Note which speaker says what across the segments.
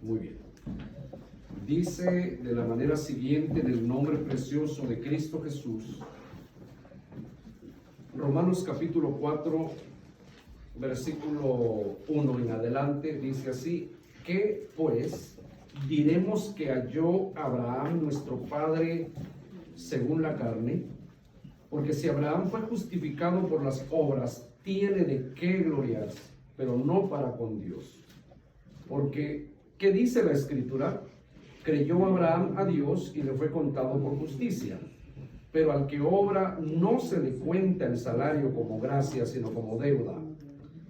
Speaker 1: Muy bien. Dice de la manera siguiente, en el nombre precioso de Cristo Jesús, Romanos capítulo 4, versículo 1 en adelante, dice así: ¿qué pues diremos que halló Abraham nuestro padre según la carne? Porque si Abraham fue justificado por las obras, tiene de qué gloriarse, pero no para con Dios. Porque, ¿qué dice la Escritura? Creyó Abraham a Dios y le fue contado por justicia. Pero al que obra no se le cuenta el salario como gracia, sino como deuda.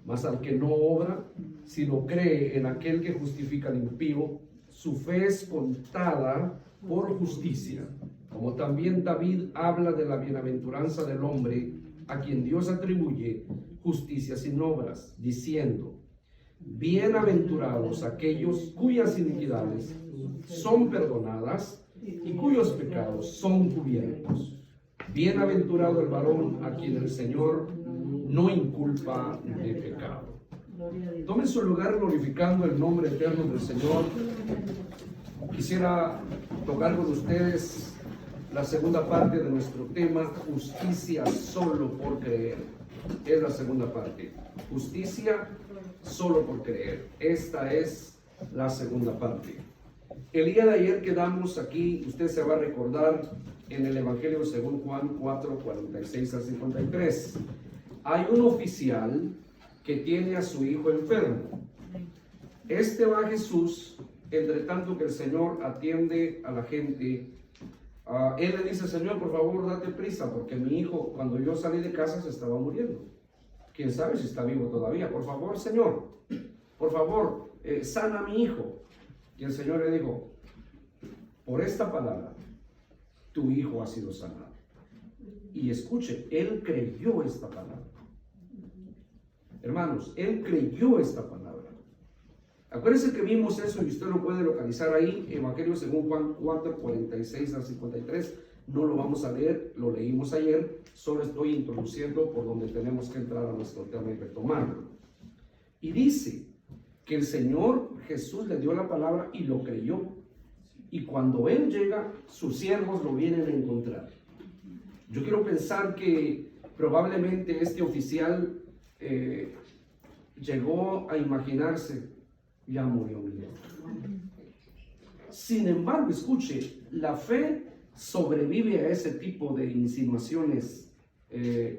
Speaker 1: Mas al que no obra, sino cree en aquel que justifica al impío, su fe es contada por justicia. Como también David habla de la bienaventuranza del hombre a quien Dios atribuye justicia sin obras, diciendo: bienaventurados aquellos cuyas iniquidades son perdonadas y cuyos pecados son cubiertos. Bienaventurado el varón a quien el Señor no inculpa de pecado. Tome su lugar glorificando el nombre eterno del Señor. Quisiera tocar con ustedes la segunda parte de nuestro tema, justicia solo por creer. Es la segunda parte, justicia solo por creer. Esta es la segunda parte. El día de ayer quedamos aquí, usted se va a recordar, en el Evangelio según Juan 4, 46 al 53. Hay un oficial que tiene a su hijo enfermo. Este va a Jesús, entre tanto que el Señor atiende a la gente. Él le dice: Señor, por favor, date prisa, porque mi hijo, cuando yo salí de casa, se estaba muriendo. Quién sabe si está vivo todavía. Por favor, Señor, por favor, sana a mi hijo. Y el Señor le dijo: por esta palabra, tu hijo ha sido sanado. Y escuche, él creyó esta palabra. Hermanos, él creyó esta palabra. Acuérdense que vimos eso y usted lo puede localizar ahí, Evangelio según Juan 4, 46 al 53. No lo vamos a leer, lo leímos ayer, solo estoy introduciendo por donde tenemos que entrar a nuestro tema y retomarlo. Y dice que el Señor Jesús le dio la palabra y lo creyó. Y cuando Él llega, sus siervos lo vienen a encontrar. Yo quiero pensar que probablemente este oficial llegó a imaginarse: ya murió mi hijo. Sin embargo, escuche, la fe sobrevive a ese tipo de insinuaciones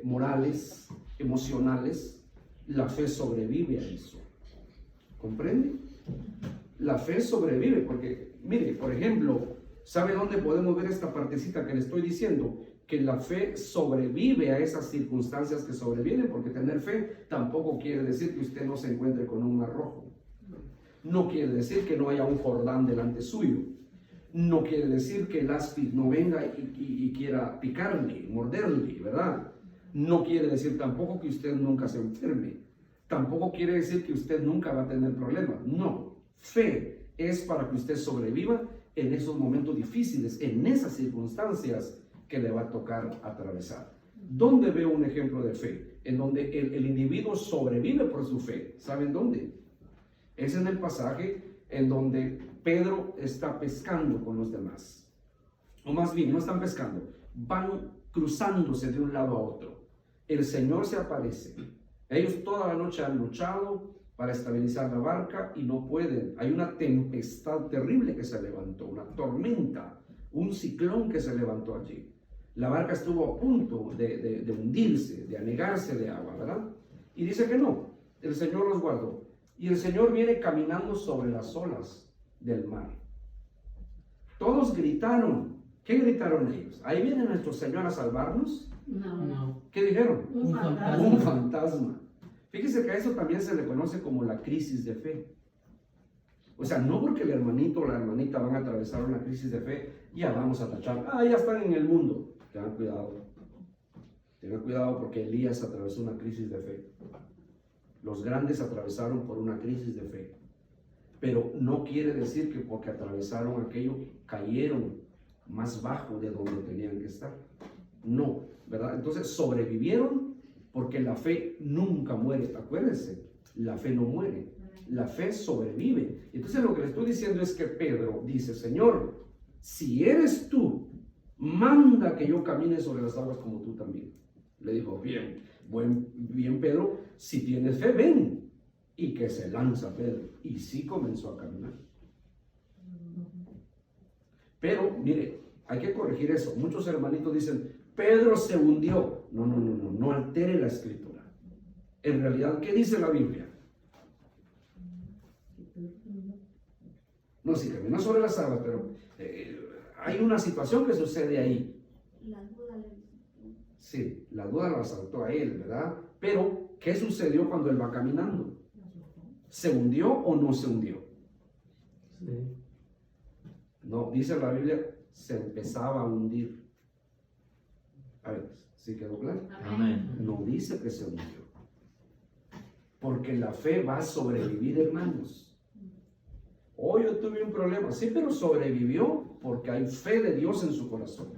Speaker 1: morales, emocionales. La fe sobrevive a eso. ¿Comprende? La fe sobrevive porque, mire, por ejemplo, ¿sabe dónde podemos ver esta partecita que le estoy diciendo? Que la fe sobrevive a esas circunstancias que sobrevienen, porque tener fe tampoco quiere decir que usted no se encuentre con un mar rojo. No quiere decir que no haya un Jordán delante suyo. No quiere decir que el áspid no venga y quiera picarle, morderle, ¿verdad? No quiere decir tampoco que usted nunca se enferme. Tampoco quiere decir que usted nunca va a tener problemas. No. Fe es para que usted sobreviva en esos momentos difíciles, en esas circunstancias que le va a tocar atravesar. ¿Dónde veo un ejemplo de fe? En donde el individuo sobrevive por su fe. ¿Saben dónde? Es en el pasaje en donde Pedro está pescando con los demás. O más bien, no están pescando, van cruzándose de un lado a otro. El Señor se aparece. Ellos toda la noche han luchado para estabilizar la barca y no pueden. Hay una tempestad terrible que se levantó, una tormenta, un ciclón que se levantó allí. La barca estuvo a punto de hundirse, de anegarse de agua, ¿verdad? Y dice que no, el Señor los guardó. Y el Señor viene caminando sobre las olas del mar. Todos gritaron. ¿Qué gritaron ellos? ¿Ahí viene nuestro Señor a salvarnos?
Speaker 2: No.
Speaker 1: ¿Qué dijeron?
Speaker 2: Un fantasma.
Speaker 1: Un fantasma. Fíjese que a eso también se le conoce como la crisis de fe. O sea, no porque el hermanito o la hermanita van a atravesar una crisis de fe, ya vamos a tachar: ya están en el mundo. Tengan cuidado. Tengan cuidado, porque Elías atravesó una crisis de fe. Los grandes atravesaron por una crisis de fe. Pero no quiere decir que porque atravesaron aquello cayeron más bajo de donde tenían que estar. No, ¿verdad? Entonces sobrevivieron porque la fe nunca muere. Acuérdense, la fe no muere. La fe sobrevive. Entonces lo que le estoy diciendo es que Pedro dice, Señor, si eres tú, manda que yo camine sobre las aguas como tú también. Le dijo, bien Pedro, si tienes fe, ven. Y que se lanza Pedro. Y sí comenzó a caminar. Pero, mire, hay que corregir eso. Muchos hermanitos dicen, Pedro se hundió. No altere la escritura. En realidad, ¿qué dice la Biblia? No, sí caminó sobre las aguas, pero hay una situación que sucede ahí.
Speaker 2: La duda le...
Speaker 1: Sí, la duda lo asaltó a él, ¿verdad? Pero, ¿qué sucedió cuando él va caminando? ¿Se hundió o no se hundió?
Speaker 3: Sí.
Speaker 1: No, dice la Biblia, se empezaba a hundir. A ver, ¿sí quedó claro?
Speaker 3: Amén.
Speaker 1: No dice que se hundió. Porque la fe va a sobrevivir, hermanos. Hoy yo tuve un problema, sí, pero sobrevivió porque hay fe de Dios en su corazón.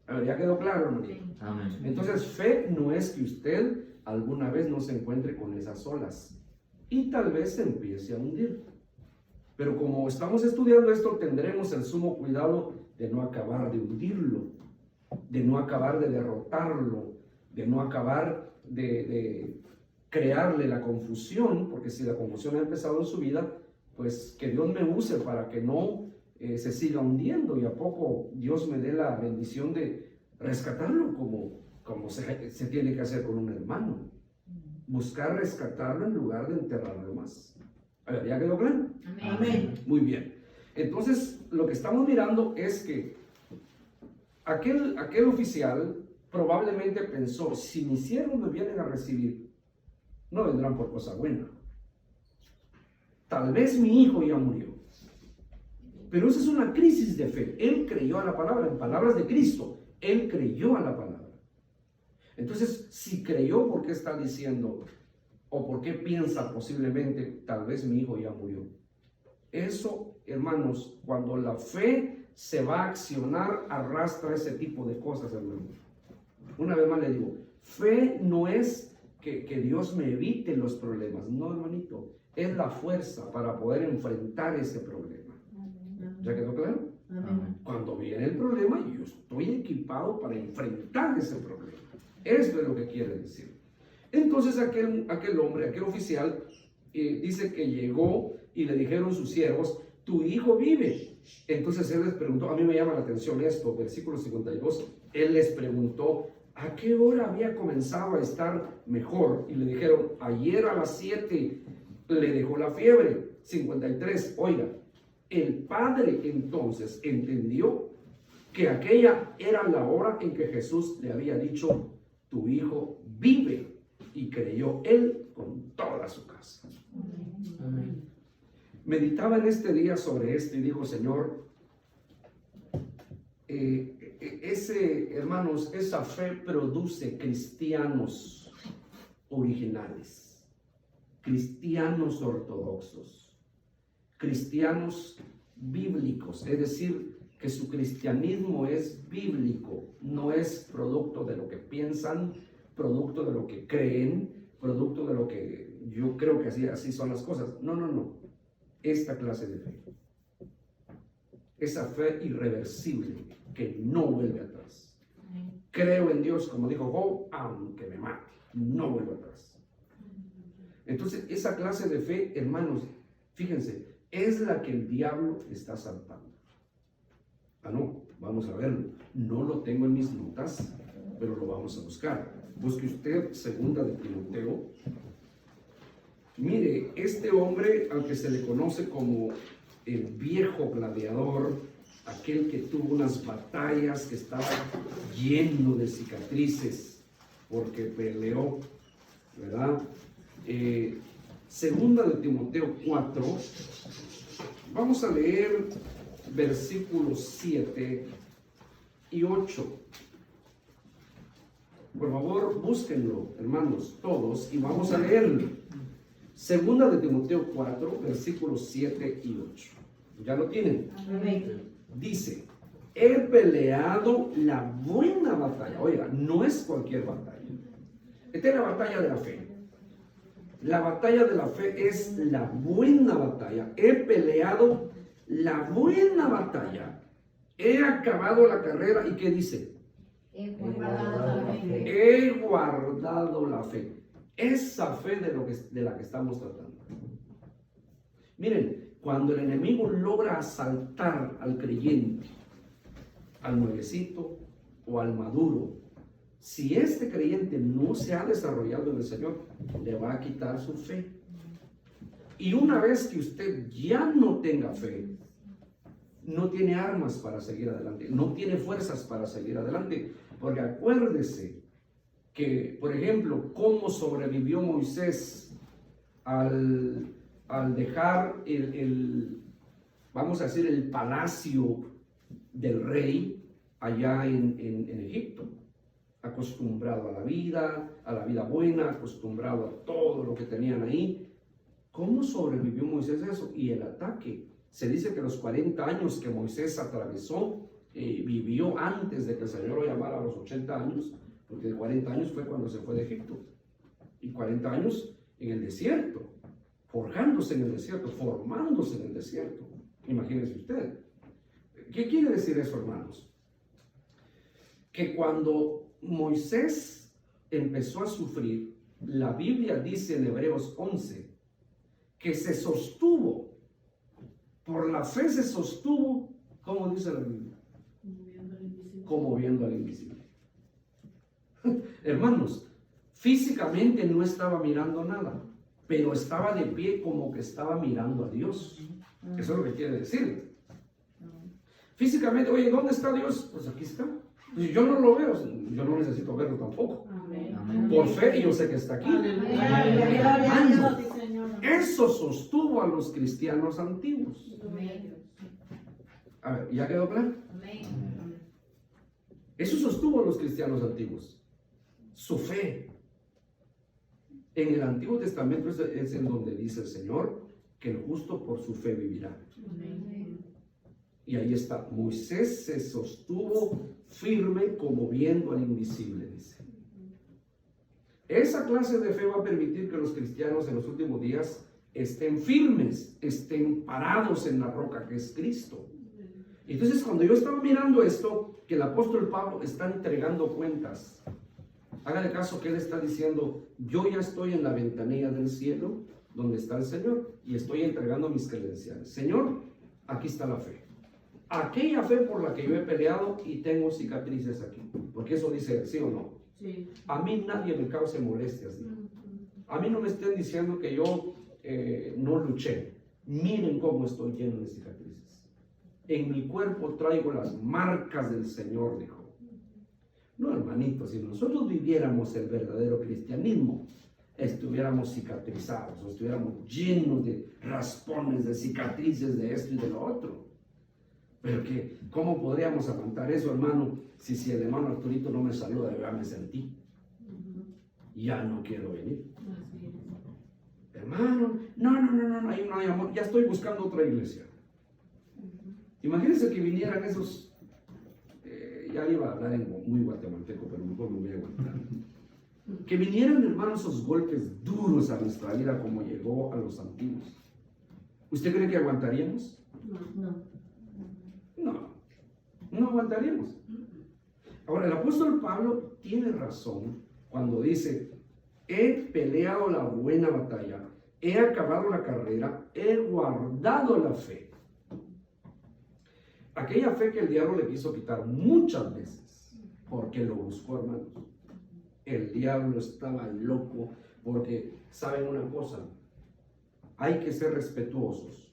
Speaker 1: A ver, ¿ya quedó claro, hermano?
Speaker 3: Amén.
Speaker 1: Entonces, fe no es que usted alguna vez no se encuentre con esas olas y tal vez se empiece a hundir. Pero como estamos estudiando esto, tendremos el sumo cuidado de no acabar de hundirlo, de no acabar de derrotarlo, de no acabar de crearle la confusión, porque si la confusión ha empezado en su vida, pues que Dios me use para que no se siga hundiendo y a poco Dios me dé la bendición de rescatarlo como se tiene que hacer con un hermano. Buscar rescatarlo en lugar de enterrarlo más. A ver, ¿ya quedó claro?
Speaker 2: Amén.
Speaker 1: Muy bien. Entonces, lo que estamos mirando es que aquel oficial probablemente pensó, si mis siervos me vienen a recibir, no vendrán por cosa buena. Tal vez mi hijo ya murió. Pero esa es una crisis de fe. Él creyó a la palabra, en palabras de Cristo. Él creyó a la palabra. Entonces, si creyó, ¿por qué está diciendo? ¿O por qué piensa posiblemente, tal vez mi hijo ya murió? Eso, hermanos, cuando la fe se va a accionar, arrastra ese tipo de cosas, hermanos. Una vez más le digo, fe no es que Dios me evite los problemas. No, hermanito. Es la fuerza para poder enfrentar ese problema. ¿Ya quedó claro?
Speaker 3: Amén.
Speaker 1: Cuando viene el problema, yo estoy equipado para enfrentar ese problema. Eso es lo que quiere decir. Entonces aquel hombre, aquel oficial, dice que llegó y le dijeron sus siervos, tu hijo vive. Entonces él les preguntó, a mí me llama la atención esto, versículo 52, él les preguntó, ¿a qué hora había comenzado a estar mejor? Y le dijeron, ayer a las 7 le dejó la fiebre. 53, oiga, el padre entonces entendió que aquella era la hora en que Jesús le había dicho, tu hijo vive, y creyó él con toda su casa.
Speaker 3: Amén.
Speaker 1: Meditaba en este día sobre esto y dijo, Señor, hermanos, esa fe produce cristianos originales, cristianos ortodoxos, cristianos bíblicos, es decir, que su cristianismo es bíblico, no es producto de lo que piensan, producto de lo que creen, producto de lo que yo creo que así son las cosas. No. Esta clase de fe. Esa fe irreversible que no vuelve atrás. Creo en Dios, como dijo Job, aunque me mate, no vuelvo atrás. Entonces, esa clase de fe, hermanos, fíjense, es la que el diablo está saltando. No, vamos a verlo. No lo tengo en mis notas, pero lo vamos a buscar. Busque usted segunda de Timoteo. Mire, este hombre al que se le conoce como el viejo gladiador, aquel que tuvo unas batallas, que estaba lleno de cicatrices porque peleó, ¿verdad? Segunda de Timoteo 4, vamos a leer versículos 7 y 8. Por favor, búsquenlo, hermanos, todos, y vamos a leerlo. Segunda de Timoteo 4, versículos 7 y 8. ¿Ya lo tienen?
Speaker 2: Amén.
Speaker 1: Dice, he peleado la buena batalla. Oiga, no es cualquier batalla. Esta es la batalla de la fe. La batalla de la fe es la buena batalla. He peleado la buena batalla. He acabado la carrera. ¿Y qué dice?
Speaker 2: He
Speaker 3: guardado la fe.
Speaker 1: He guardado la fe. Esa fe de la que estamos tratando. Miren, cuando el enemigo logra asaltar al creyente, al nuevecito o al maduro, si este creyente no se ha desarrollado en el Señor, le va a quitar su fe. Y una vez que usted ya no tenga fe, no tiene armas para seguir adelante, no tiene fuerzas para seguir adelante. Porque acuérdese que, por ejemplo, cómo sobrevivió Moisés al dejar vamos a decir, el palacio del rey allá en Egipto. Acostumbrado a la vida buena, acostumbrado a todo lo que tenían ahí. ¿Cómo sobrevivió Moisés eso? Y el ataque. Se dice que los 40 años que Moisés atravesó, vivió antes de que el Señor lo llamara a los 80 años, porque 40 años fue cuando se fue de Egipto. Y 40 años en el desierto, forjándose en el desierto, formándose en el desierto. Imagínense usted. ¿Qué quiere decir eso, hermanos? Que cuando Moisés empezó a sufrir, la Biblia dice en Hebreos 11 que se sostuvo, por la fe se sostuvo, ¿cómo dice la Biblia? Como viendo al invisible. Hermanos, físicamente no estaba mirando nada, pero estaba de pie como que estaba mirando a Dios. Eso es lo que quiere decir. Físicamente, oye, ¿dónde está Dios? Pues aquí está. Pues yo no lo veo, yo no necesito verlo tampoco.
Speaker 3: Amén.
Speaker 1: Por fe yo sé que está aquí.
Speaker 3: Aleluya.
Speaker 1: Eso sostuvo a los cristianos antiguos. A ver, ¿ya quedó claro? Eso sostuvo a los cristianos antiguos. Su fe. En el Antiguo Testamento es en donde dice el Señor que el justo por su fe vivirá. Y ahí está, Moisés se sostuvo firme como viendo al invisible, dice. Esa clase de fe va a permitir que los cristianos en los últimos días estén firmes, estén parados en la roca que es Cristo. Entonces, cuando yo estaba mirando esto, que el apóstol Pablo está entregando cuentas, hágale caso que él está diciendo, yo ya estoy en la ventanilla del cielo, donde está el Señor, y estoy entregando mis credenciales. Señor, aquí está la fe. Aquella fe por la que yo he peleado y tengo cicatrices aquí. Porque eso dice, ¿sí o no?
Speaker 3: Sí.
Speaker 1: A mí nadie me cause molestias. ¿Sí? A mí no me estén diciendo que yo no luché. Miren cómo estoy lleno de cicatrices. En mi cuerpo traigo las marcas del Señor, dijo. No, hermanitos, si nosotros viviéramos el verdadero cristianismo, estuviéramos cicatrizados, o estuviéramos llenos de raspones, de cicatrices, de esto y de lo otro. Pero que, ¿cómo podríamos aguantar eso, hermano? Si el hermano Arturito no me saluda, yo ya me sentí. Ya no quiero venir. Hermano, no, ahí no hay amor. Ya estoy buscando otra iglesia. Imagínense que vinieran esos, ya iba a hablar en muy guatemalteco, pero mejor me voy a aguantar. Que vinieran, hermanos, esos golpes duros a nuestra vida como llegó a los antiguos. ¿Usted cree que aguantaríamos? No aguantaríamos. Ahora, el apóstol Pablo tiene razón cuando dice, he peleado la buena batalla, he acabado la carrera, he guardado la fe. Aquella fe que el diablo le quiso quitar muchas veces, porque lo buscó, hermanos. El diablo estaba loco, porque, ¿saben una cosa? Hay que ser respetuosos.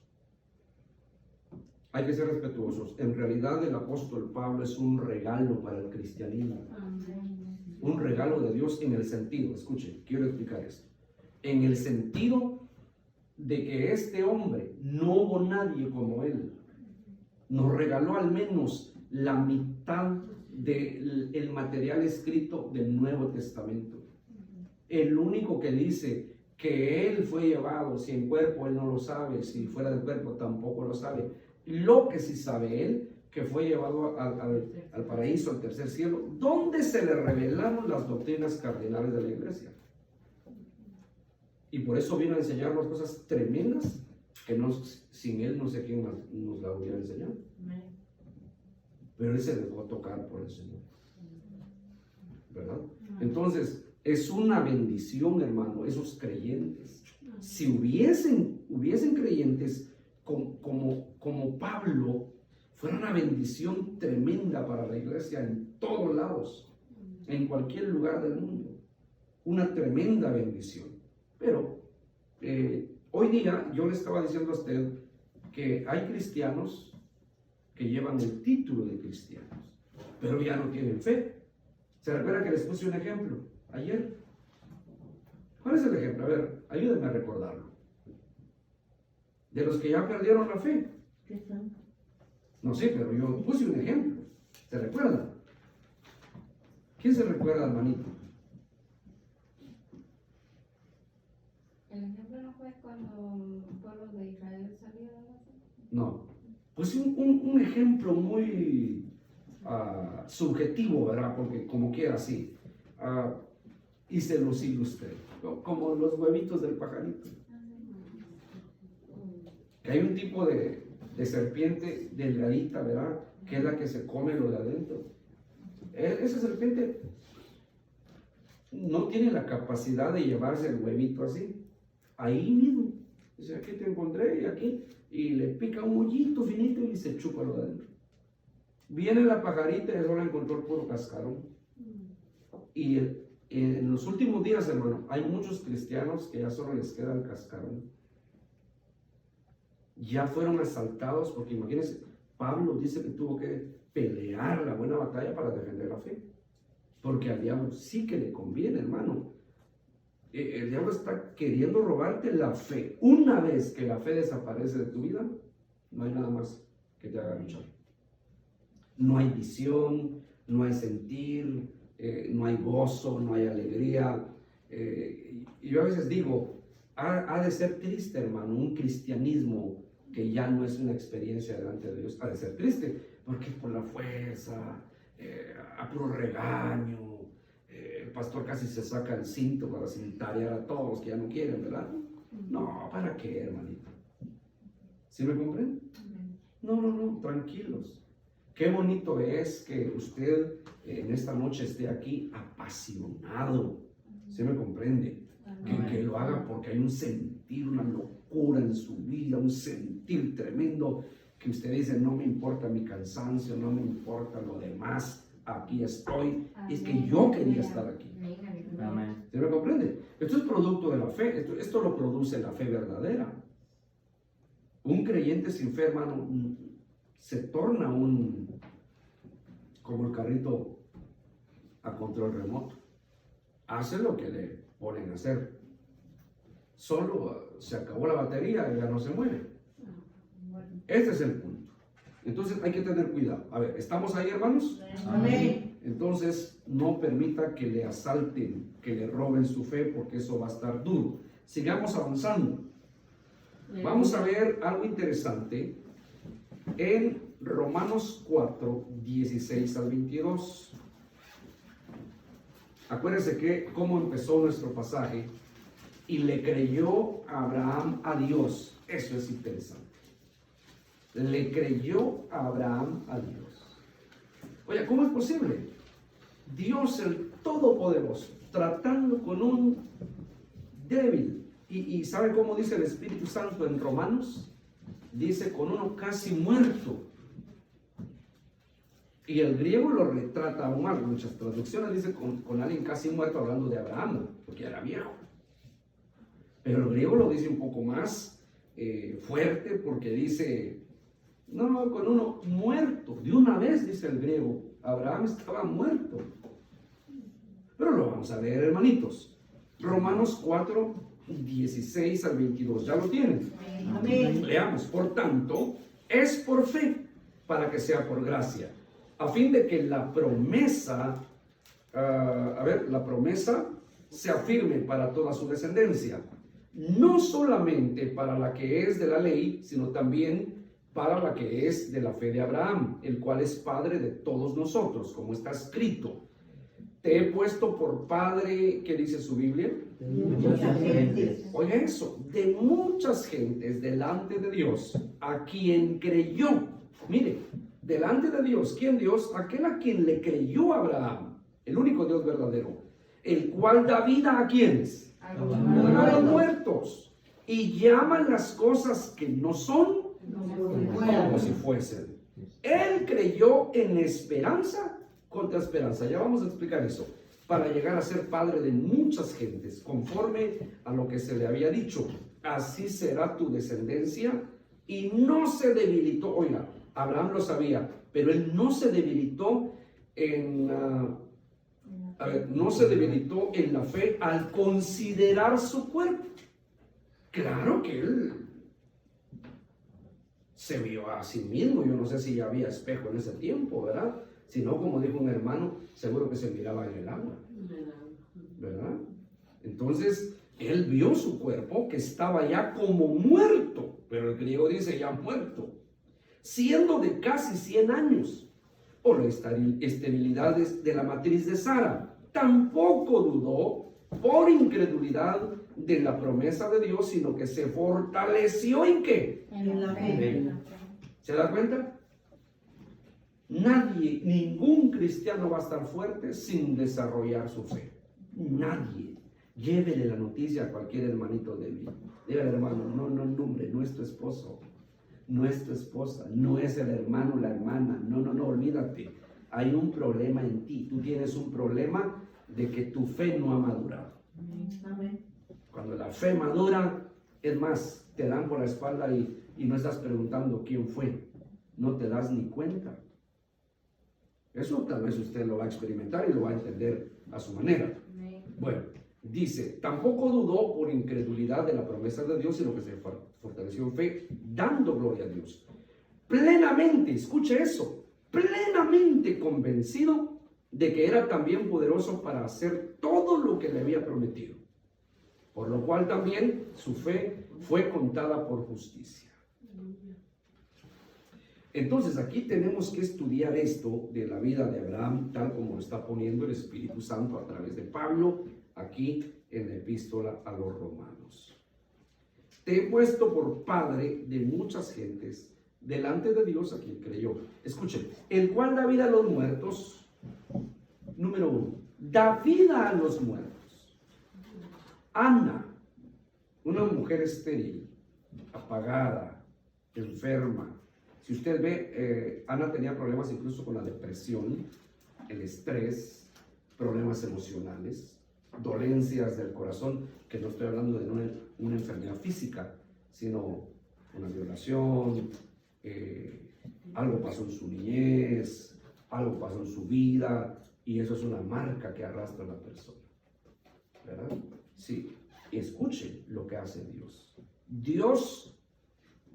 Speaker 1: Hay que ser respetuosos. En realidad el apóstol Pablo es un regalo para el cristianismo. Un regalo de Dios en el sentido, escuchen, quiero explicar esto. En el sentido de que este hombre, no hubo nadie como él. Nos regaló al menos la mitad del material escrito del Nuevo Testamento. El único que dice que él fue llevado, si en cuerpo él no lo sabe, si fuera del cuerpo tampoco lo sabe. Lo que sí sabe él, que fue llevado al paraíso, al tercer cielo, donde se le revelaron las doctrinas cardinales de la iglesia. Y por eso vino a enseñarnos cosas tremendas que sin Él no sé quién más nos la hubiera enseñado. Pero Él se dejó tocar por el Señor, ¿verdad? Entonces, es una bendición, hermano, esos creyentes. Si hubiesen creyentes como Pablo, fuera una bendición tremenda para la iglesia en todos lados, en cualquier lugar del mundo. Una tremenda bendición. Pero hoy día yo le estaba diciendo a usted que hay cristianos que llevan el título de cristianos, pero ya no tienen fe. ¿Se recuerda que les puse un ejemplo ayer? ¿Cuál es el ejemplo? A ver, ayúdenme a recordarlo. De los que ya perdieron la fe.
Speaker 3: ¿Qué son?
Speaker 1: No sé, pero yo puse un ejemplo. ¿Se recuerda? ¿Quién se recuerda, hermanito?
Speaker 2: El ejemplo no fue cuando el pueblo de Israel salió de la fe.
Speaker 1: No. Pues un ejemplo muy subjetivo, ¿verdad? Porque como quiera así. Y se los ilustré. Como los huevitos del pajarito. Que hay un tipo de serpiente delgadita, ¿verdad? Que es la que se come lo de adentro. Esa serpiente no tiene la capacidad de llevarse el huevito así. Ahí mismo. Dice, aquí te encontré y aquí. Y le pica un hoyito finito y se chupa lo de adentro. Viene la pajarita y solo encontró el puro cascarón. Y en los últimos días, hermano, hay muchos cristianos que ya solo les queda el cascarón. Ya fueron asaltados, porque imagínense, Pablo dice que tuvo que pelear la buena batalla para defender la fe. Porque al diablo sí que le conviene, hermano. El diablo está queriendo robarte la fe. Una vez que la fe desaparece de tu vida, no hay nada más que te haga luchar. No hay visión, no hay sentir, no hay gozo, no hay alegría. Y yo a veces digo, ha de ser triste, hermano, un cristianismo que ya no es una experiencia delante de Dios. Ha de ser triste, porque por la fuerza, a puro regaño, el pastor casi se saca el cinto para cintarear a todos los que ya no quieren, ¿verdad? No, ¿para qué, hermanito? ¿Sí me comprenden? No, tranquilos. Qué bonito es que usted en esta noche esté aquí apasionado. ¿Sí me comprende? Que lo haga porque hay un sentir, una locura en su vida, un sentir tremendo, que usted dice, no me importa mi cansancio, no me importa lo demás, aquí estoy. Es que yo quería estar aquí.
Speaker 3: Amén.
Speaker 1: ¿Se me comprende? Esto es producto de la fe, esto lo produce la fe verdadera. Un creyente sin fe, hermano, se torna como el carrito a control remoto. Hace lo que le ponen a hacer. Solo se acabó la batería y ya no se mueve. Este es el punto. Entonces hay que tener cuidado. A ver, ¿estamos ahí, hermanos?
Speaker 3: Amén.
Speaker 1: Entonces no permita que le asalten, que le roben su fe, porque eso va a estar duro. Sigamos avanzando. Vamos a ver algo interesante en Romanos 4, 16 al 22. Acuérdense que cómo empezó nuestro pasaje. Y le creyó Abraham a Dios. Eso es interesante. Le creyó Abraham a Dios. Oye, ¿cómo es posible? Dios el Todopoderoso, tratando con un débil. ¿Y sabe cómo dice el Espíritu Santo en Romanos? Dice con uno casi muerto. Y el griego lo retrata aún mal. Muchas traducciones dice con alguien casi muerto, hablando de Abraham, porque era viejo. Pero el griego lo dice un poco más fuerte, porque dice, no, con uno muerto. De una vez, dice el griego, Abraham estaba muerto. Pero lo vamos a leer, hermanitos. Romanos 4, 16 al 22. ¿Ya lo tienen?
Speaker 3: Amén.
Speaker 1: Leamos. Por tanto, es por fe, para que sea por gracia, a fin de que la promesa, la promesa se afirme para toda su descendencia, no solamente para la que es de la ley, sino también para la que es de la fe de Abraham, el cual es padre de todos nosotros, como está escrito. Te he puesto por padre, ¿qué dice su Biblia?
Speaker 3: Muchas gentes.
Speaker 1: Oiga eso, de muchas gentes delante de Dios, a quien creyó. Mire, delante de Dios, ¿quién Dios? Aquel a quien le creyó Abraham, el único Dios verdadero, el cual da vida a quienes, a los muertos, y llaman las cosas que no son como si fuesen. Él creyó en esperanza contra esperanza. Ya vamos a explicar eso. Para llegar a ser padre de muchas gentes, conforme a lo que se le había dicho. Así será tu descendencia. Y no se debilitó. Oiga, Abraham lo sabía, pero él no se debilitó no se debilitó en la fe al considerar su cuerpo. Claro que él se vio a sí mismo. Yo no sé si ya había espejo en ese tiempo, ¿verdad? Si no, como dijo un hermano, seguro que se miraba en el agua, ¿verdad? Entonces, él vio su cuerpo que estaba ya como muerto, pero el griego dice ya muerto, siendo de casi 100 años, por la esterilidad de la matriz de Sara. Tampoco dudó por incredulidad de la promesa de Dios, sino que se fortaleció ¿en qué?
Speaker 3: En la fe.
Speaker 1: ¿Se da cuenta? Nadie, ningún cristiano va a estar fuerte sin desarrollar su fe. Nadie. Llévele la noticia a cualquier hermanito débil. Dígale, hermano, no, hombre, no es tu esposo, no es tu esposa, no es el hermano, la hermana. No, olvídate. Hay un problema en ti. Tú tienes un problema de que tu fe no ha madurado.
Speaker 3: Amén.
Speaker 1: Cuando la fe madura, es más, te dan por la espalda y no estás preguntando quién fue. No te das ni cuenta. Eso tal vez usted lo va a experimentar y lo va a entender a su manera. Bueno, dice, tampoco dudó por incredulidad de la promesa de Dios, sino que se fortaleció en fe, dando gloria a Dios. Plenamente, escuche eso, plenamente convencido de que era también poderoso para hacer todo lo que le había prometido. Por lo cual también su fe fue contada por justicia. Entonces aquí tenemos que estudiar esto de la vida de Abraham, tal como lo está poniendo el Espíritu Santo a través de Pablo, aquí en la epístola a los Romanos. Te he puesto por padre de muchas gentes, delante de Dios a quien creyó. Escuchen, el cual da vida a los muertos. Número 1, da vida a los muertos. Ana, una mujer estéril, apagada, enferma. Si usted ve, Ana tenía problemas incluso con la depresión, el estrés, problemas emocionales, dolencias del corazón, que no estoy hablando de una enfermedad física, sino una violación, algo pasó en su niñez, algo pasó en su vida, y eso es una marca que arrastra a la persona, ¿verdad? Sí, escuche lo que hace Dios. Dios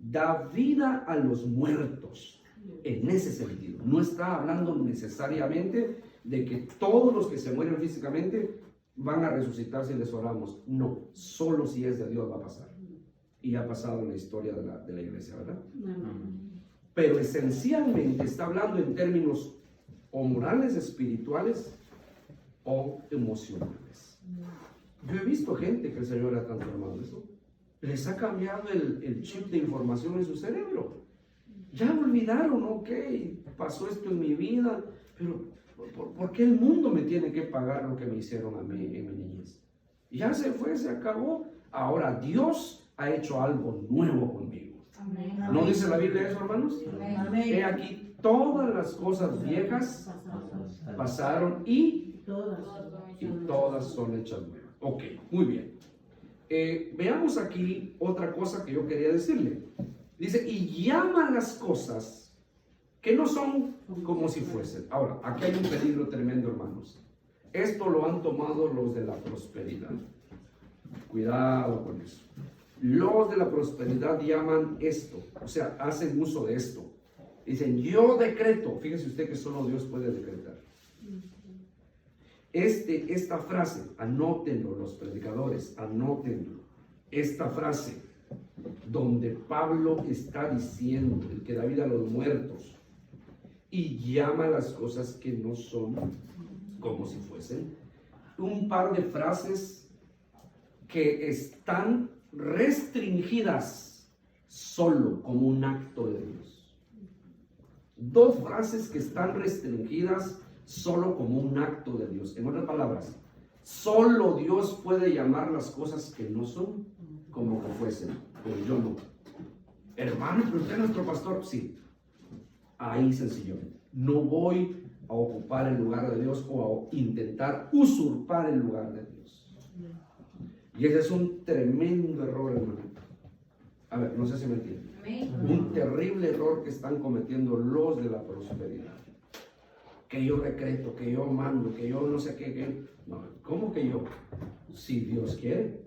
Speaker 1: da vida a los muertos, en ese sentido. No está hablando necesariamente de que todos los que se mueren físicamente van a resucitar si les oramos. No, solo si es de Dios va a pasar. Y ha pasado en la historia de la iglesia, ¿verdad? Pero esencialmente está hablando en términos o morales, espirituales o emocionales. Yo he visto gente que el Señor ha transformado eso. Les ha cambiado el chip de información en su cerebro. Ya olvidaron, ok, pasó esto en mi vida, pero ¿por qué el mundo me tiene que pagar lo que me hicieron a mí en mi niñez? Ya se fue, se acabó. Ahora Dios ha hecho algo nuevo conmigo.
Speaker 2: Amén.
Speaker 1: ¿No dice la Biblia eso, hermanos?
Speaker 3: Amén.
Speaker 1: He aquí, todas las cosas viejas pasaron y todas son hechas nuevas. Ok, muy bien. Veamos aquí otra cosa que yo quería decirle. Dice, y llama las cosas que no son como si fuesen. Ahora, aquí hay un peligro tremendo, hermanos. Esto lo han tomado los de la prosperidad. Cuidado con eso. Los de la prosperidad llaman esto, o sea, hacen uso de esto. Dicen, yo decreto. Fíjese usted que solo Dios puede decretar. Esta frase, anótenlo los predicadores, anótenlo. Esta frase, donde Pablo está diciendo, el que da vida a los muertos, y llama las cosas que no son como si fuesen. Un par de frases que están restringidas solo como un acto de Dios. Dos frases que están restringidas solo como un acto de Dios. En otras palabras, solo Dios puede llamar las cosas que no son como que fuesen, pero yo no. Hermano, pero usted es nuestro pastor. Sí, ahí sencillamente. No voy a ocupar el lugar de Dios o a intentar usurpar el lugar de Dios. Y ese es un tremendo error, hermano. A ver, no sé si me entienden. Un terrible error que están cometiendo los de la prosperidad. Que yo decreto, que yo mando, que yo no sé qué. No, ¿cómo que yo? Si Dios quiere.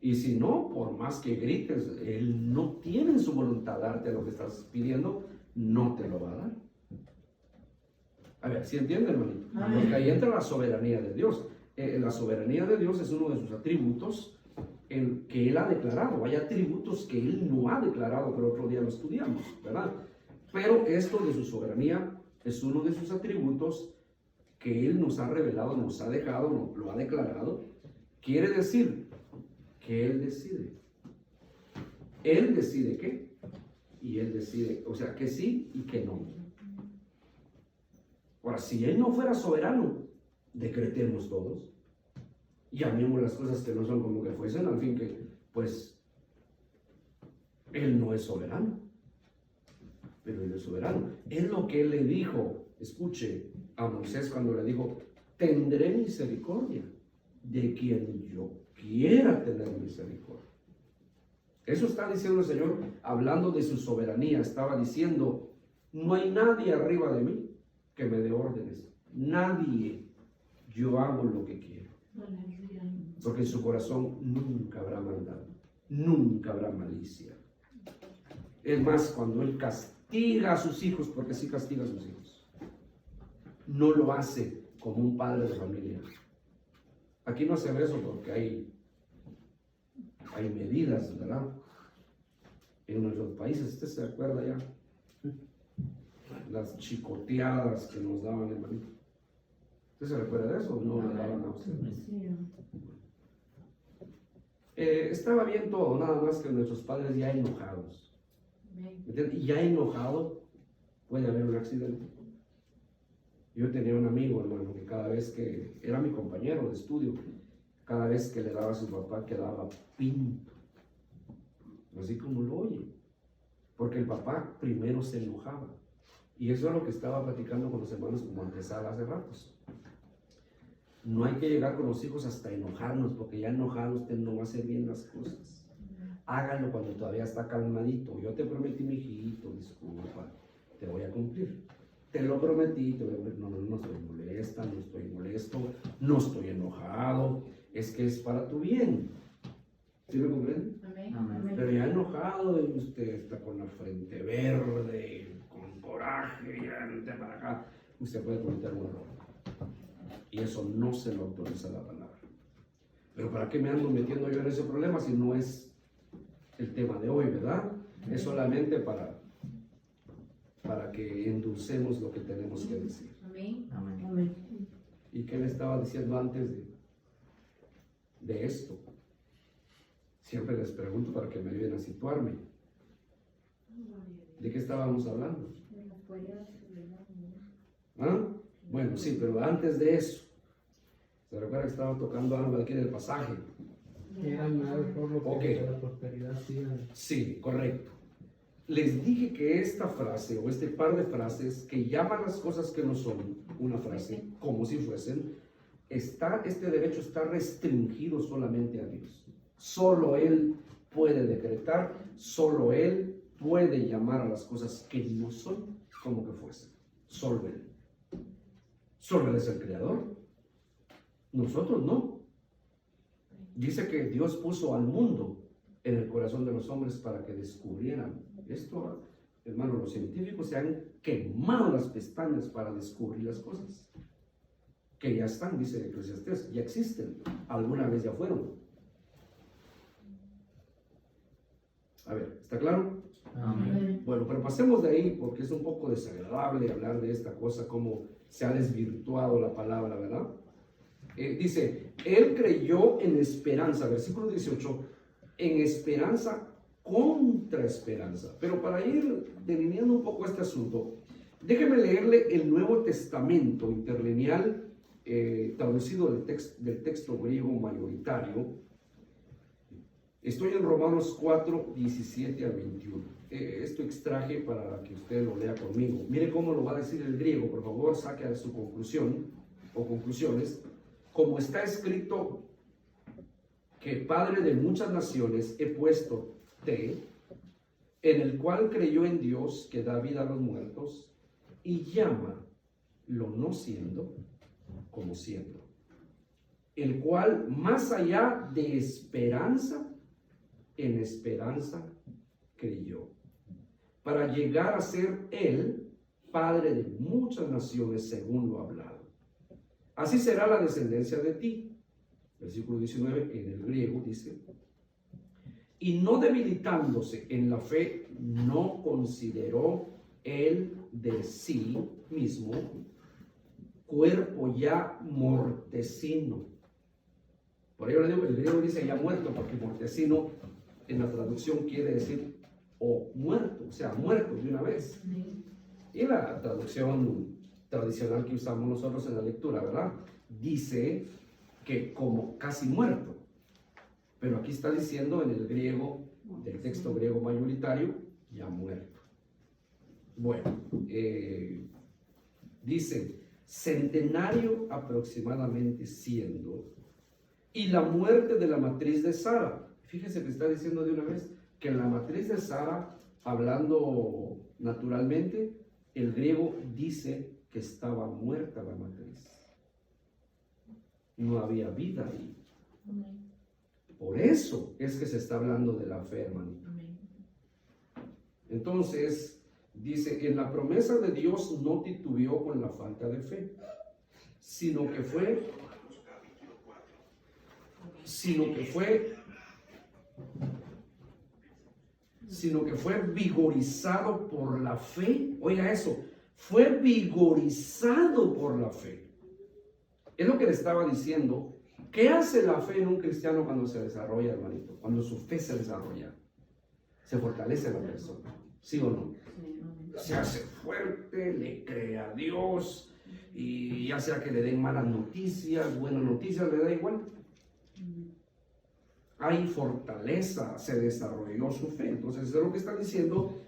Speaker 1: Y si no, por más que grites, Él no tiene en su voluntad darte lo que estás pidiendo, no te lo va a dar. A ver, ¿sí entienden, hermanito? Porque ahí entra la soberanía de Dios. La soberanía de Dios es uno de sus atributos que Él ha declarado. Hay atributos que Él no ha declarado, pero otro día lo estudiamos, ¿verdad? Pero esto de su soberanía es uno de sus atributos que Él nos ha revelado, nos ha dejado, lo ha declarado. Quiere decir que Él decide. Él decide qué. Y Él decide, o sea, que sí y que no. Ahora, si Él no fuera soberano, decretemos todos. Llamemos las cosas que no son como que fuesen, al fin que, pues, Él no es soberano. Pero Él es soberano. Es lo que Él le dijo, escuche, a Moisés cuando le dijo, tendré misericordia de quien yo quiera tener misericordia. Eso está diciendo el Señor, hablando de su soberanía. Estaba diciendo, no hay nadie arriba de mí que me dé órdenes. Nadie. Yo hago lo que quiero. Porque en su corazón nunca habrá maldad, nunca habrá malicia. Es más, cuando Él castiga a sus hijos, porque sí castiga a sus hijos, no lo hace como un padre de familia. Aquí no hacen eso porque hay medidas, ¿verdad? En nuestros países, ¿usted se acuerda ya? Las chicoteadas que nos daban, hermanito. ¿Usted se recuerda de eso? No le daban a usted. Estaba bien todo, nada más que nuestros padres ya enojados. Y ya enojado puede haber un accidente. Yo tenía un amigo, hermano, que cada vez que era mi compañero de estudio, cada vez que le daba a su papá quedaba pinto, así como lo oye, porque el papá primero se enojaba. Y eso es lo que estaba platicando con los hermanos como antesala hace ratos. No hay que llegar con los hijos hasta enojarnos, porque ya enojado usted no va a hacer bien las cosas. Hágalo cuando todavía está calmadito. Yo te prometí, mi hijito, disculpa, te voy a cumplir. Te lo prometí, te voy a cumplir. No estoy molesta, no estoy molesto, no estoy enojado. Es que es para tu bien. ¿Sí me comprende?
Speaker 2: Amén.
Speaker 1: Pero ya enojado, usted está con la frente verde, con coraje, ya de para acá, usted puede cometer un error. Y eso no se lo autoriza la palabra. Pero ¿para qué me ando metiendo yo en ese problema si no es el tema de hoy, verdad? Es solamente para que endulcemos lo que tenemos que decir.
Speaker 2: Amén.
Speaker 3: Amén.
Speaker 1: ¿Y qué le estaba diciendo antes de esto? Siempre les pregunto para que me ayuden a situarme. ¿De qué estábamos hablando? ¿Ah? Bueno, sí, pero antes de eso, ¿se recuerda que estaba tocando algo aquí del pasaje?
Speaker 4: Era por lo que
Speaker 1: Ok.
Speaker 4: la prosperidad sí.
Speaker 1: Sí, correcto. Les dije que esta frase o este par de frases que llaman las cosas que no son una frase, como si fuesen, este derecho está restringido solamente a Dios. Solo Él puede decretar, solo Él puede llamar a las cosas que no son como que fuesen. Solo Él. Solo Él es el creador. Nosotros no. Dice que Dios puso al mundo en el corazón de los hombres para que descubrieran esto. Hermano, los científicos se han quemado las pestañas para descubrir las cosas que ya están, dice Eclesiastés, ya existen, alguna vez ya fueron. A ver, ¿está claro?
Speaker 4: Amén.
Speaker 1: Bueno, pero pasemos de ahí porque es un poco desagradable hablar de esta cosa, como se ha desvirtuado la palabra, ¿verdad? Dice, él creyó en esperanza, versículo 18, en esperanza contra esperanza. Pero para ir delineando un poco este asunto, déjeme leerle el Nuevo Testamento interlineal, traducido del texto griego mayoritario. Estoy en Romanos 4, 17 al 21. Esto extraje para que usted lo lea conmigo. Mire cómo lo va a decir el griego, por favor, saque a su conclusión o conclusiones. Como está escrito, que Padre de muchas naciones he puesto te, en el cual creyó en Dios que da vida a los muertos y llama lo no siendo como siendo, el cual más allá de esperanza, en esperanza creyó, para llegar a ser él Padre de muchas naciones según lo hablado. Así será la descendencia de ti. Versículo 19 en el griego dice, y no debilitándose en la fe, no consideró él de sí mismo cuerpo ya mortecino. Por ello le digo, el griego dice ya muerto, porque mortecino en la traducción quiere decir o muerto, o sea, muerto de una vez. Y la traducción tradicional que usamos nosotros en la lectura, ¿verdad? Dice que como casi muerto. Pero aquí está diciendo en el griego, del texto griego mayoritario, ya muerto. Bueno, dice, centenario aproximadamente siendo, y la muerte de la matriz de Sara. Fíjese que está diciendo de una vez que en la matriz de Sara, hablando naturalmente, el griego dice que estaba muerta la matriz. No había vida ahí. Por eso es que se está hablando de la fe, hermanito. Entonces, dice, en la promesa de Dios no titubeó con la falta de fe, sino que fue vigorizado por la fe. Oiga eso, fue vigorizado por la fe. Es lo que le estaba diciendo. ¿Qué hace la fe en un cristiano cuando se desarrolla, hermanito? Cuando su fe se desarrolla, se fortalece la persona, ¿sí o no? Se hace fuerte, le cree a Dios, y ya sea que le den malas noticias, buenas noticias, le da igual. Hay fortaleza, se desarrolló su fe. Entonces es lo que está diciendo,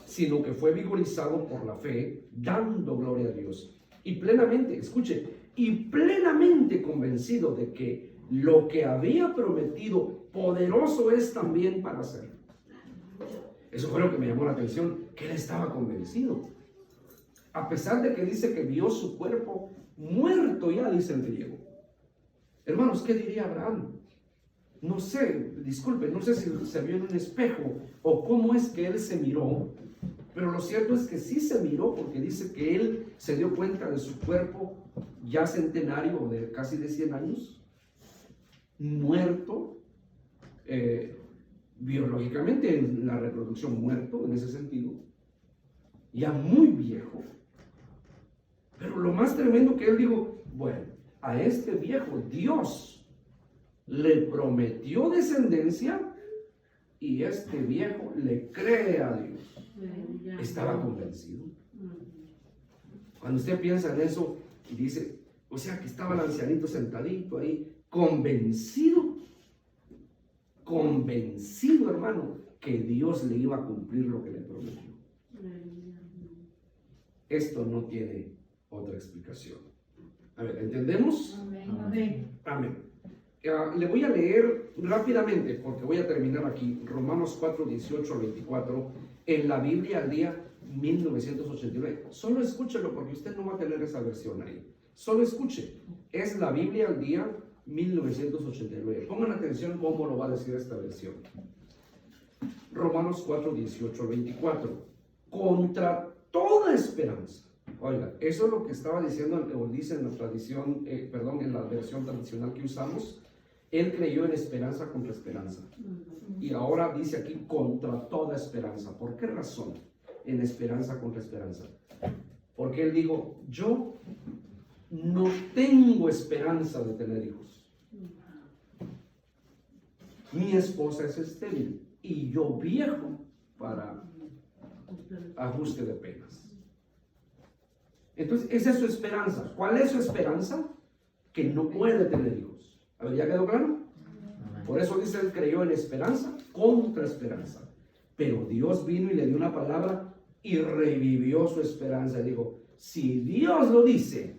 Speaker 1: sino que fue vigorizado por la fe, dando gloria a Dios. Y plenamente, escuche, y plenamente convencido de que lo que había prometido, poderoso es también para hacerlo. Eso fue lo que me llamó la atención, que él estaba convencido. A pesar de que dice que vio su cuerpo muerto ya, dice el griego. Hermanos, ¿qué diría Abraham? No sé, disculpe, no sé si se vio en un espejo o cómo es que él se miró, pero lo cierto es que sí se miró, porque dice que él se dio cuenta de su cuerpo ya centenario, de casi de 100 años, muerto, biológicamente en la reproducción muerto en ese sentido, ya muy viejo. Pero lo más tremendo que él dijo, bueno, a este viejo Dios le prometió descendencia y este viejo le cree a Dios. Estaba convencido. Cuando usted piensa en eso y dice, o sea que estaba el ancianito sentadito ahí, convencido, hermano, que Dios le iba a cumplir lo que le prometió. Esto no tiene otra explicación. A ver, ¿entendemos?
Speaker 3: Amén.
Speaker 1: Amén. Le voy a leer rápidamente, porque voy a terminar aquí, Romanos 4, 18 al 24, en la Biblia al día 1989. Solo escúchelo, porque usted no va a tener esa versión ahí. Solo escuche. Es la Biblia al día 1989. Pongan atención cómo lo va a decir esta versión. Romanos 4, 18 al 24. Contra toda esperanza. Oiga, eso es lo que estaba diciendo, o dice en la tradición, en la versión tradicional que usamos. Él creyó en esperanza contra esperanza. Y ahora dice aquí contra toda esperanza. ¿Por qué razón? En esperanza contra esperanza. Porque él dijo, yo no tengo esperanza de tener hijos. Mi esposa es estéril y yo viejo para ajuste de penas. Entonces, esa es su esperanza. ¿Cuál es su esperanza? Que no puede tener hijos. A ver, ¿ya quedó claro? Por eso dice, él creyó en esperanza contra esperanza. Pero Dios vino y le dio una palabra y revivió su esperanza. Y dijo, si Dios lo dice,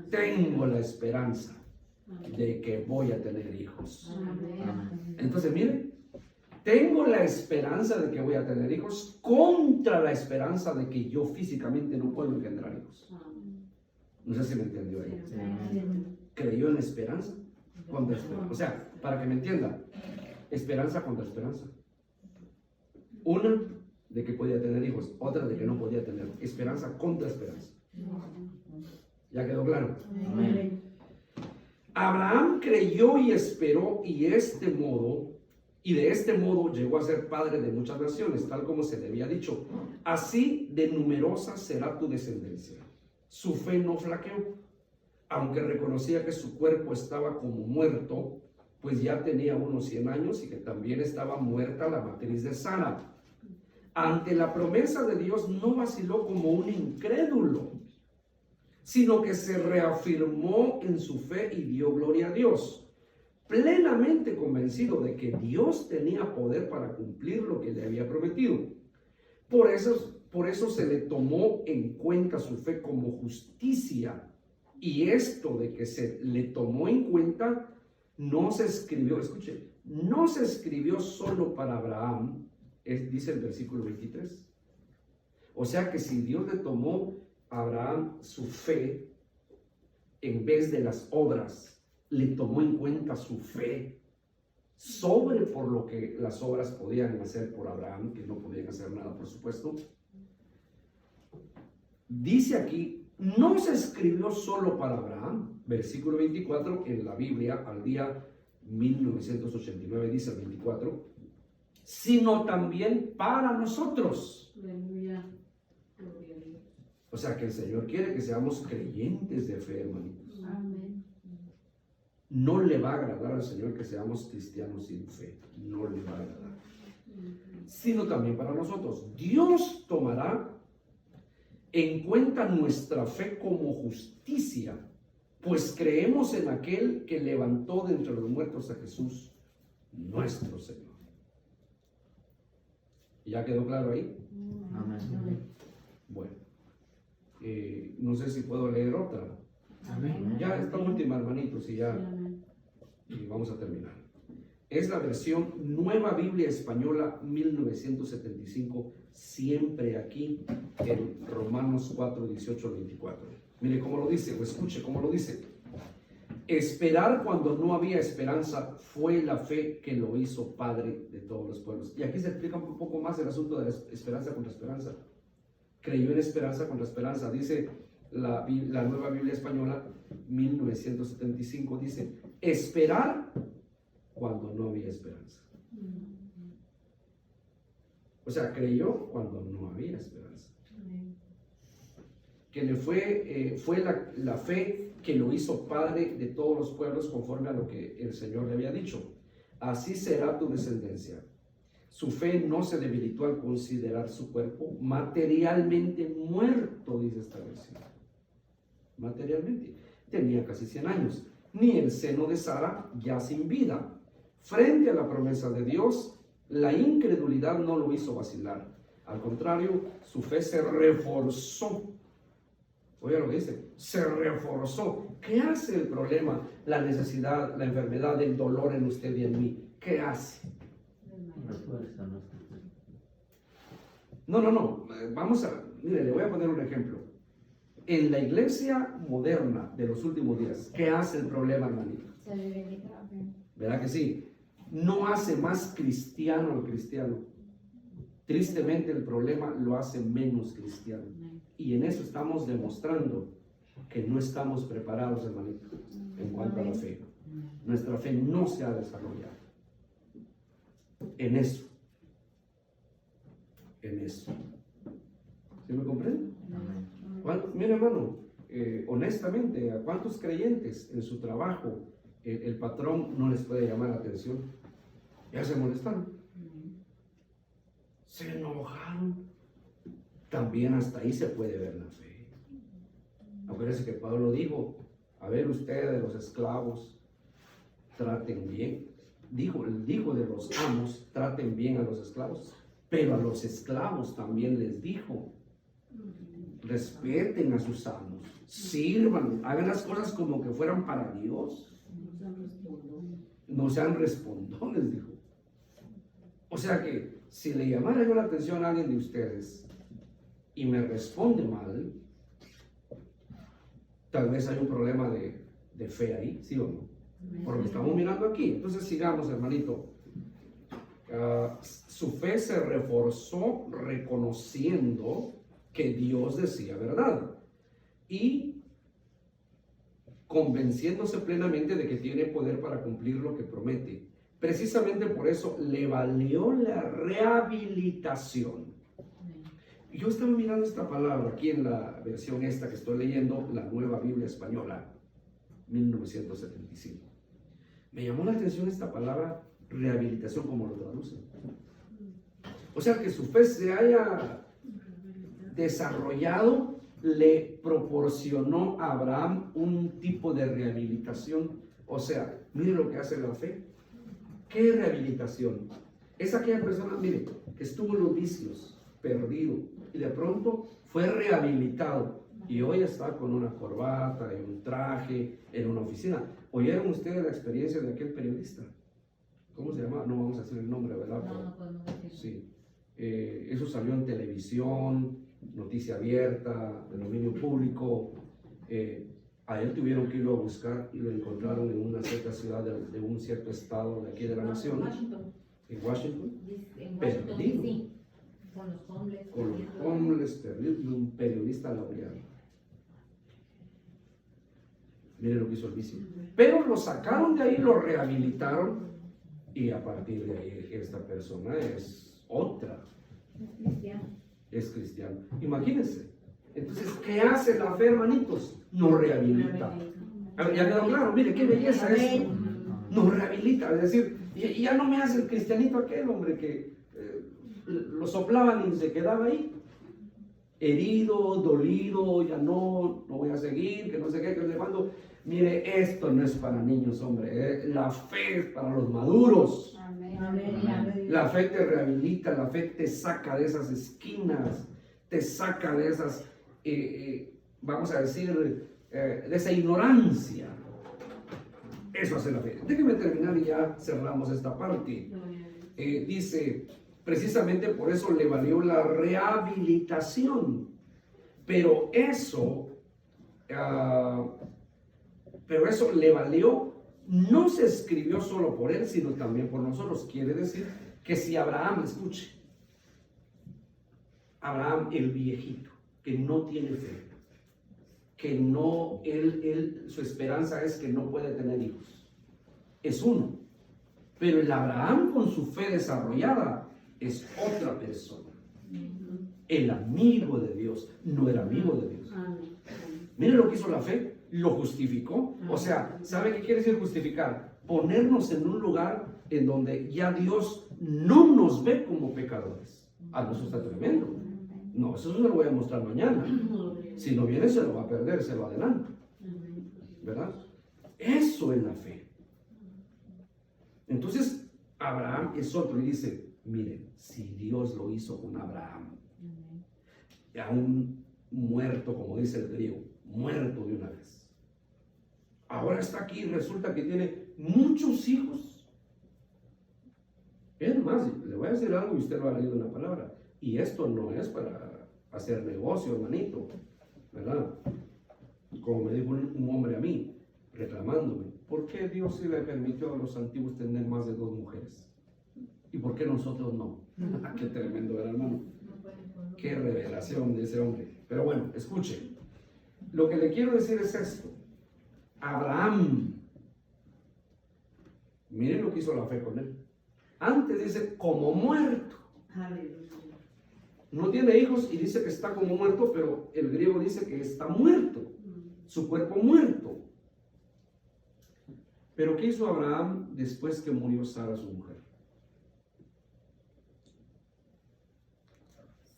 Speaker 1: tengo la esperanza de que voy a tener hijos. Entonces, miren, tengo la esperanza de que voy a tener hijos contra la esperanza de que yo físicamente no puedo engendrar hijos. No sé si me entendió ahí. Creyó en esperanza contra esperanza. O sea, para que me entienda, esperanza contra esperanza. Una de que podía tener hijos, otra de que no podía tener. Esperanza contra esperanza. ¿Ya quedó claro?
Speaker 3: Amén.
Speaker 1: Abraham creyó y esperó y de este modo llegó a ser padre de muchas naciones, tal como se le había dicho. Así de numerosa será tu descendencia. Su fe no flaqueó, aunque reconocía que su cuerpo estaba como muerto, pues ya tenía unos 100 años y que también estaba muerta la matriz de Sara. Ante la promesa de Dios no vaciló como un incrédulo, sino que se reafirmó en su fe y dio gloria a Dios, plenamente convencido de que Dios tenía poder para cumplir lo que le había prometido. Por eso se le tomó en cuenta su fe como justicia. Y esto de que se le tomó en cuenta no se escribió, escuche, no se escribió solo para Abraham, dice el versículo 23. O sea que si Dios le tomó a Abraham su fe en vez de las obras, le tomó en cuenta su fe sobre por lo que las obras podían hacer por Abraham, que no podían hacer nada, por supuesto. Dice aquí, no se escribió solo para Abraham, versículo 24, en la Biblia al día 1989 dice el 24, sino también para nosotros. O sea que el Señor quiere que seamos creyentes de fe, hermanitos.
Speaker 2: Amén.
Speaker 1: No le va a agradar al Señor que seamos cristianos sin fe. No le va a agradar. Sino también para nosotros. Dios tomará en cuenta nuestra fe como justicia, pues creemos en aquel que levantó de entre los muertos a Jesús, nuestro Señor. ¿Ya quedó claro ahí?
Speaker 3: Amén.
Speaker 1: Bueno, no sé si puedo leer otra.
Speaker 4: Amén.
Speaker 1: Ya esta última, hermanitos, y ya vamos a terminar. Es la versión Nueva Biblia Española 1975, siempre aquí en Romanos 4, 18, 24. Mire cómo lo dice, o escuche cómo lo dice. Esperar cuando no había esperanza fue la fe que lo hizo Padre de todos los pueblos. Y aquí se explica un poco más el asunto de la esperanza contra esperanza. Creyó en esperanza contra esperanza. Dice la Nueva Biblia Española 1975, dice, esperar cuando no había esperanza. O sea, creyó cuando no había esperanza. Que le fue la fe que lo hizo Padre de todos los pueblos conforme a lo que el Señor le había dicho. Así será tu descendencia. Su fe no se debilitó al considerar su cuerpo materialmente muerto, dice esta versión. Materialmente. Tenía casi 100 años. Ni el seno de Sara ya sin vida. Frente a la promesa de Dios, la incredulidad no lo hizo vacilar. Al contrario, su fe se reforzó. Oiga lo que dice, se reforzó. ¿Qué hace el problema, la necesidad, la enfermedad, el dolor en usted y en mí? ¿Qué hace? No. Vamos a, mire, le voy a poner un ejemplo. En la iglesia moderna de los últimos días, ¿qué hace el problema, hermanito?
Speaker 2: Se debilita la fe.
Speaker 1: ¿Verdad que sí? No hace más cristiano al cristiano. Tristemente el problema lo hace menos cristiano. Y en eso estamos demostrando que no estamos preparados, hermanito, en cuanto a la fe. Nuestra fe no se ha desarrollado en eso. En eso. ¿Sí me comprende? Mira, hermano, honestamente, ¿a cuántos creyentes en su trabajo el patrón no les puede llamar la atención? Ya se molestaron. Se enojaron. También hasta ahí se puede ver la fe. Acuérdense que Pablo dijo: a ver, ustedes, los esclavos, traten bien. Dijo de los amos, traten bien a los esclavos. Pero a los esclavos también les dijo: respeten a sus amos, sirvan, hagan las cosas como que fueran para Dios. No sean respondones, dijo. O sea que si le llamara yo la atención a alguien de ustedes y me responde mal, tal vez hay un problema de fe ahí, ¿sí o no? Por lo que estamos mirando aquí. Entonces sigamos, hermanito. Su fe se reforzó reconociendo que Dios decía verdad y convenciéndose plenamente de que tiene poder para cumplir lo que promete. Precisamente por eso le valió la rehabilitación. Yo estaba mirando esta palabra aquí en la versión esta que estoy leyendo, la Nueva Biblia Española, 1975. Me llamó la atención esta palabra rehabilitación, como lo traducen. O sea, que su fe se haya desarrollado le proporcionó a Abraham un tipo de rehabilitación. O sea, mire lo que hace la fe. ¿Qué rehabilitación? Es aquella persona, mire, que estuvo en los vicios, perdido, y de pronto fue rehabilitado y hoy está con una corbata y un traje en una oficina. ¿Oyeron ustedes la experiencia de aquel periodista? ¿Cómo se llama? No vamos a decir el nombre, ¿verdad?
Speaker 2: No podemos decir.
Speaker 1: Sí. Eso salió en televisión, noticia abierta, de dominio público. A él tuvieron que irlo a buscar y lo encontraron en una cierta ciudad de un cierto estado de aquí de la nación. En Washington. Perdido.
Speaker 2: Sí. Con los hombres.
Speaker 1: Con los hombres perdidos, y un periodista laureado. Miren lo que hizo el vicio. Pero lo sacaron de ahí, lo rehabilitaron y a partir de ahí esta persona es otra. Es cristiano. Imagínense. Entonces, ¿qué hace la fe, hermanitos? Nos rehabilita. A ver, ya quedó claro, mire qué belleza es. Nos rehabilita, es decir, ya no me hace el cristianito aquel hombre que lo soplaban y se quedaba ahí. Herido, dolido, ya no voy a seguir, que no sé qué, que no sé cuándo. Mire, esto no es para niños, hombre. La fe es para los maduros. La fe te rehabilita, la fe te saca de esas esquinas, te saca de esas, vamos a decir, de esa ignorancia. Eso hace la fe. Déjenme terminar y ya cerramos esta parte. Dice, precisamente por eso le valió la rehabilitación. Pero eso le valió. No se escribió solo por él, sino también por nosotros. Quiere decir que si Abraham, escuche, Abraham el viejito, que no tiene fe, que no, su esperanza es que no puede tener hijos, es uno. Pero el Abraham con su fe desarrollada es otra persona. El amigo de Dios, no era amigo de Dios. Mire lo que hizo la fe. Lo justificó. O sea, ¿sabe qué quiere decir justificar? Ponernos en un lugar en donde ya Dios no nos ve como pecadores. Eso está tremendo. No, eso se lo voy a mostrar mañana. Si no viene, se lo va a perder, se lo adelanto. ¿Verdad? Eso es la fe. Entonces, Abraham es otro y dice, miren, si Dios lo hizo con Abraham, a un muerto, como dice el griego, muerto de una vez. Ahora está aquí y resulta que tiene muchos hijos. Es más, le voy a decir algo y usted lo ha leído en la palabra. Y esto no es para hacer negocio, hermanito, ¿verdad? Como me dijo un hombre a mí, reclamándome, ¿por qué Dios sí le permitió a los antiguos tener más de 2 mujeres? ¿Y por qué nosotros no? Qué tremendo, era, hermano. Qué revelación de ese hombre. Pero bueno, escuchen. Lo que le quiero decir es esto. Abraham Miren lo que hizo la fe con él. Antes dice como muerto.
Speaker 3: Aleluya.
Speaker 1: No tiene hijos y dice que está como muerto, pero el griego dice que está muerto, su cuerpo muerto. Pero ¿qué hizo Abraham después que murió Sara, su mujer?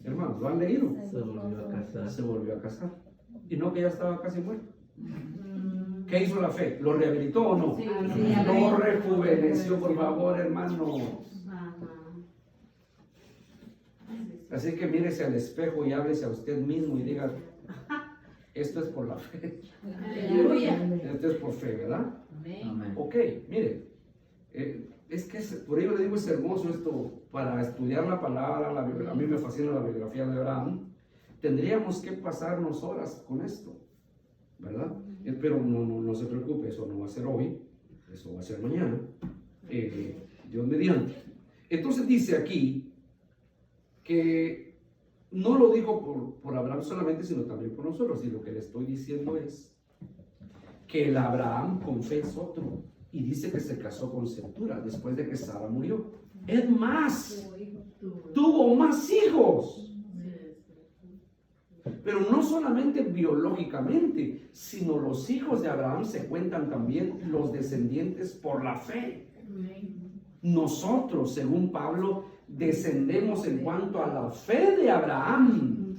Speaker 1: Hermanos, ¿lo han leído?
Speaker 3: Se
Speaker 4: Se volvió a casar.
Speaker 1: Se volvió a casar. Y no que ya estaba casi muerto. ¿Qué hizo la fe? ¿Lo rehabilitó o no?
Speaker 2: Sí,
Speaker 1: Lo rejuveneció, por favor, hermanos.
Speaker 3: Ajá.
Speaker 1: Así que mírese al espejo y háblese a usted mismo y diga, esto es por la fe.
Speaker 2: Aleluya.
Speaker 1: Esto es por fe, ¿verdad?
Speaker 3: Amén.
Speaker 1: Ok, mire, es que por ello le digo, es hermoso esto, para estudiar la palabra, a mí me fascina la biografía de Abraham, tendríamos que pasarnos horas con esto, ¿verdad? Pero no se preocupe, eso no va a ser hoy, eso va a ser mañana, Dios mediante. Entonces dice aquí que no lo dijo por Abraham solamente, sino también por nosotros, y lo que le estoy diciendo es que el Abraham con fe es otro, y dice que se casó con Septura después de que Sara murió. Es más, tuvo más hijos. Pero no solamente biológicamente, sino los hijos de Abraham se cuentan también los descendientes por la fe. Nosotros, según Pablo, descendemos en cuanto a la fe de Abraham.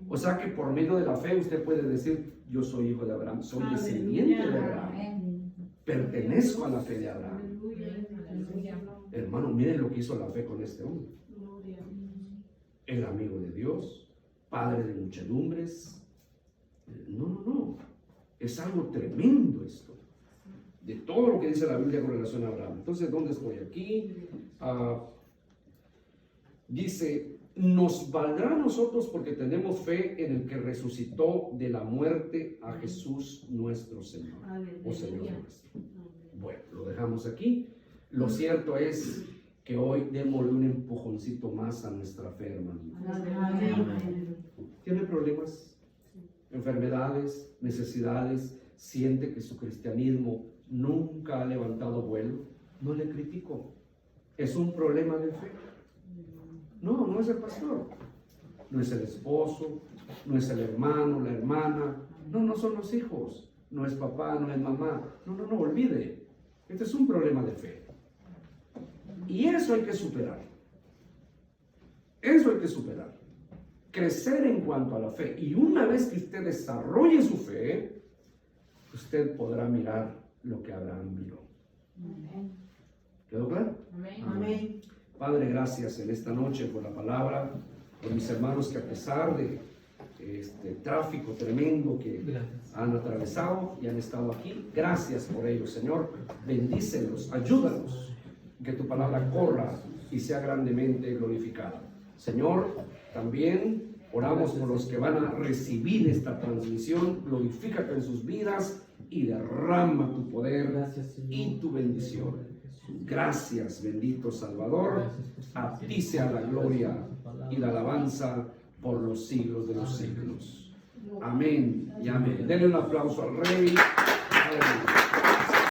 Speaker 1: O sea que por medio de la fe usted puede decir, yo soy hijo de Abraham, soy descendiente de Abraham, pertenezco a la fe de Abraham. Hermano, miren lo que hizo la fe con este hombre. El amigo de Dios, padre de muchedumbres. No, es algo tremendo esto, de todo lo que dice la Biblia con relación a Abraham. Entonces, ¿dónde estoy? Aquí dice, nos valdrá a nosotros porque tenemos fe en el que resucitó de la muerte a Jesús nuestro Señor, o Señor nuestro. Bueno, lo dejamos aquí. Lo cierto es que hoy démosle un empujoncito más a nuestra fe, hermano. ¿Tiene problemas, enfermedades, necesidades? ¿Siente que su cristianismo nunca ha levantado vuelo? No le critico. ¿Es un problema de fe? No es el pastor, no es el esposo, no es el hermano, la hermana, no son los hijos, no es papá, no es mamá. No, olvide. Este es un problema de fe. Y eso hay que superar. Eso hay que superar. Crecer en cuanto a la fe. Y una vez que usted desarrolle su fe, usted podrá mirar lo que Abraham miró. ¿Quedó claro?
Speaker 3: Amén.
Speaker 1: Padre, gracias en esta noche por la palabra, por mis hermanos que a pesar de este tráfico tremendo que han atravesado y han estado aquí, gracias por ello, Señor. Bendícelos, ayúdalos, que tu palabra corra y sea grandemente glorificada. Señor, también oramos por los que van a recibir esta transmisión. Glorifícate en sus vidas y derrama tu poder y tu bendición. Gracias, bendito Salvador. A ti sea la gloria y la alabanza por los siglos de los siglos. Amén y amén. Denle un aplauso al Rey. Aleluya.